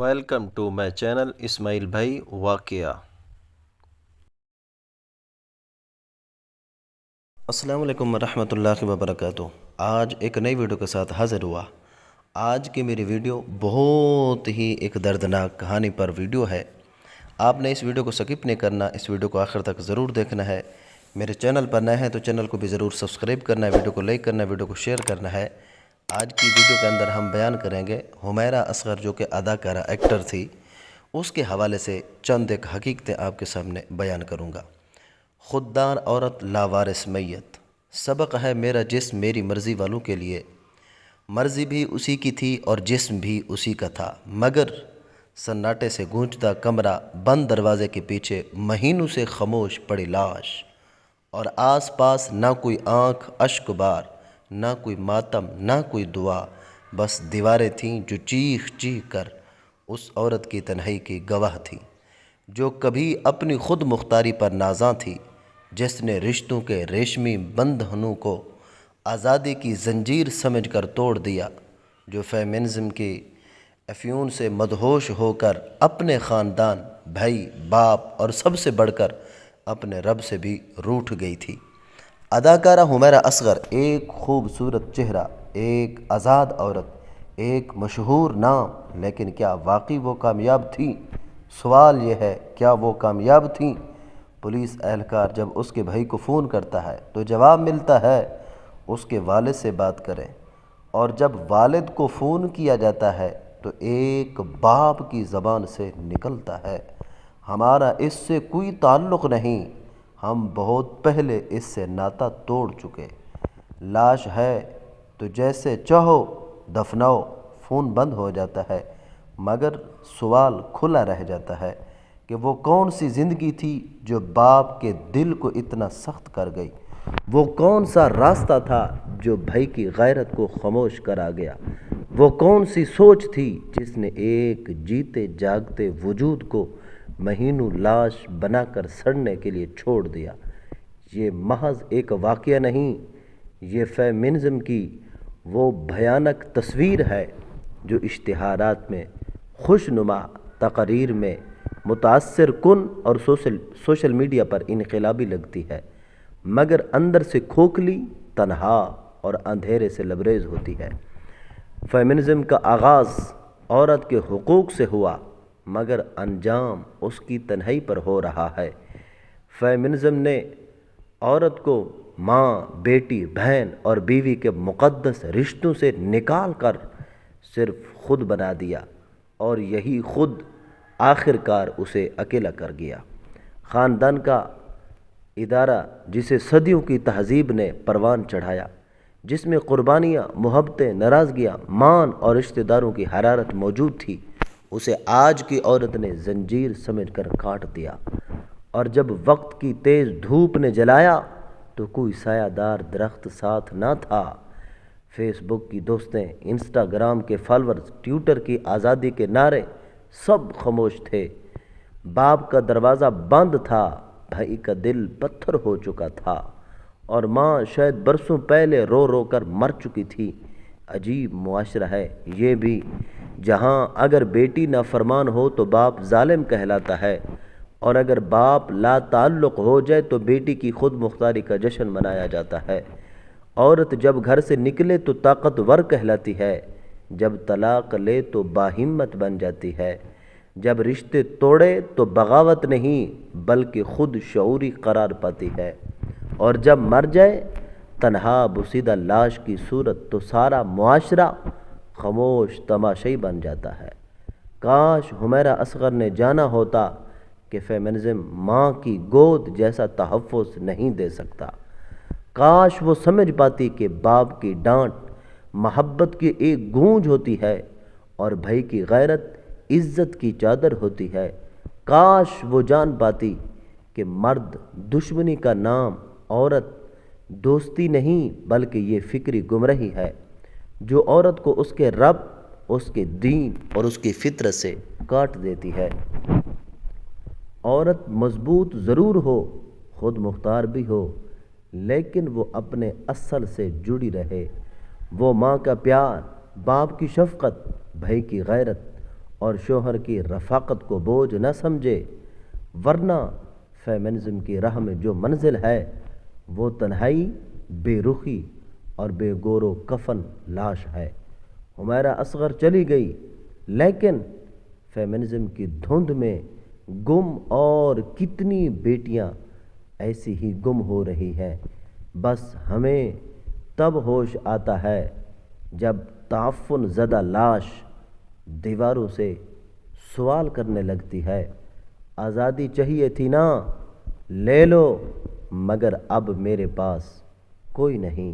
Welcome to my channel اسماعیل بھائی واقعہ۔ السلام علیکم ورحمۃ اللہ وبرکاتہ۔ آج ایک نئی ویڈیو کے ساتھ حاضر ہوا۔ آج کی میری ویڈیو بہت ہی ایک دردناک کہانی پر ویڈیو ہے۔ آپ نے اس ویڈیو کو سکپ نہیں کرنا، اس ویڈیو کو آخر تک ضرور دیکھنا ہے۔ میرے چینل پر نئے ہیں تو چینل کو بھی ضرور سبسکرائب کرنا ہے، ویڈیو کو لائک کرنا ہے، ویڈیو کو شیئر کرنا ہے۔ آج کی ویڈیو کے اندر ہم بیان کریں گے حمیرہ اصغر جو کہ اداکارہ ایکٹر تھی، اس کے حوالے سے چند ایک حقیقتیں آپ کے سامنے بیان کروں گا۔ خوددار عورت لاوارث میت، سبق ہے میرا جسم میری مرضی والوں کے لیے، مرضی بھی اسی کی تھی اور جسم بھی اسی کا تھا، مگر سناٹے سے گونجتا کمرہ، بند دروازے کے پیچھے مہینوں سے خاموش پڑی لاش، اور آس پاس نہ کوئی آنکھ اشک بار، نہ کوئی ماتم، نہ کوئی دعا، بس دیواریں تھیں جو چیخ چیخ کر اس عورت کی تنہائی کی گواہ تھی، جو کبھی اپنی خود مختاری پر نازاں تھی، جس نے رشتوں کے ریشمی بندھنوں کو آزادی کی زنجیر سمجھ کر توڑ دیا، جو فیمنزم کی افیون سے مدہوش ہو کر اپنے خاندان، بھائی، باپ اور سب سے بڑھ کر اپنے رب سے بھی روٹھ گئی تھی۔ اداکارہ حمیرہ اصغر ایک خوبصورت چہرہ، ایک آزاد عورت، ایک مشہور نام، لیکن کیا واقعی وہ کامیاب تھیں؟ سوال یہ ہے، کیا وہ کامیاب تھیں؟ پولیس اہلکار جب اس کے بھائی کو فون کرتا ہے تو جواب ملتا ہے اس کے والد سے بات کریں، اور جب والد کو فون کیا جاتا ہے تو ایک باپ کی زبان سے نکلتا ہے، ہمارا اس سے کوئی تعلق نہیں، ہم بہت پہلے اس سے ناطہ توڑ چکے، لاش ہے تو جیسے چاہو دفناؤ۔ فون بند ہو جاتا ہے، مگر سوال کھلا رہ جاتا ہے کہ وہ کون سی زندگی تھی جو باپ کے دل کو اتنا سخت کر گئی؟ وہ کون سا راستہ تھا جو بھائی کی غیرت کو خاموش کرا گیا؟ وہ کون سی سوچ تھی جس نے ایک جیتے جاگتے وجود کو مہینوں لاش بنا کر سڑنے کے لیے چھوڑ دیا؟ یہ محض ایک واقعہ نہیں، یہ فیمنزم کی وہ بھیانک تصویر ہے جو اشتہارات میں، خوشنما تقاریر میں متاثر کن اور سوشل میڈیا پر انقلابی لگتی ہے، مگر اندر سے کھوکھلی، تنہا اور اندھیرے سے لبریز ہوتی ہے۔ فیمنزم کا آغاز عورت کے حقوق سے ہوا، مگر انجام اس کی تنہائی پر ہو رہا ہے۔ فیمنزم نے عورت کو ماں، بیٹی، بہن اور بیوی کے مقدس رشتوں سے نکال کر صرف خود بنا دیا، اور یہی خود آخر کار اسے اکیلا کر گیا۔ خاندان کا ادارہ جسے صدیوں کی تہذیب نے پروان چڑھایا، جس میں قربانیاں، محبتیں، ناراضگیاں، مان اور رشتہ داروں کی حرارت موجود تھی، اسے آج کی عورت نے زنجیر سمجھ کر کاٹ دیا، اور جب وقت کی تیز دھوپ نے جلایا تو کوئی سایہ دار درخت ساتھ نہ تھا۔ فیس بک کی دوستیں، انسٹاگرام کے فالورز، ٹویٹر کی آزادی کے نعرے، سب خاموش تھے۔ باپ کا دروازہ بند تھا، بھائی کا دل پتھر ہو چکا تھا، اور ماں شاید برسوں پہلے رو رو کر مر چکی تھی۔ عجیب معاشرہ ہے یہ بھی، جہاں اگر بیٹی نافرمان ہو تو باپ ظالم کہلاتا ہے، اور اگر باپ لا تعلق ہو جائے تو بیٹی کی خود مختاری کا جشن منایا جاتا ہے۔ عورت جب گھر سے نکلے تو طاقتور کہلاتی ہے، جب طلاق لے تو باہمت بن جاتی ہے، جب رشتے توڑے تو بغاوت نہیں بلکہ خود شعوری قرار پاتی ہے، اور جب مر جائے تنہا بوسیدہ لاش کی صورت تو سارا معاشرہ خاموش تماشائی بن جاتا ہے۔ کاش حمیرہ اصغر نے جانا ہوتا کہ فیمنزم ماں کی گود جیسا تحفظ نہیں دے سکتا، کاش وہ سمجھ پاتی کہ باپ کی ڈانٹ محبت کی ایک گونج ہوتی ہے، اور بھائی کی غیرت عزت کی چادر ہوتی ہے، کاش وہ جان پاتی کہ مرد دشمنی کا نام، عورت دوستی نہیں بلکہ یہ فکری گمراہی ہے جو عورت کو اس کے رب، اس کے دین اور اس کی فطرت سے کاٹ دیتی ہے۔ عورت مضبوط ضرور ہو، خود مختار بھی ہو، لیکن وہ اپنے اصل سے جڑی رہے۔ وہ ماں کا پیار، باپ کی شفقت، بھائی کی غیرت اور شوہر کی رفاقت کو بوجھ نہ سمجھے، ورنہ فیمنزم کی راہ میں جو منزل ہے وہ تنہائی، بے رخی اور بے گور و کفن لاش ہے۔ حمیرہ اصغر چلی گئی، لیکن فیمنزم کی دھند میں گم اور کتنی بیٹیاں ایسی ہی گم ہو رہی ہیں۔ بس ہمیں تب ہوش آتا ہے جب تعفن زدہ لاش دیواروں سے سوال کرنے لگتی ہے، آزادی چاہیے تھی نا، لے لو، مگر اب میرے پاس کوئی نہیں۔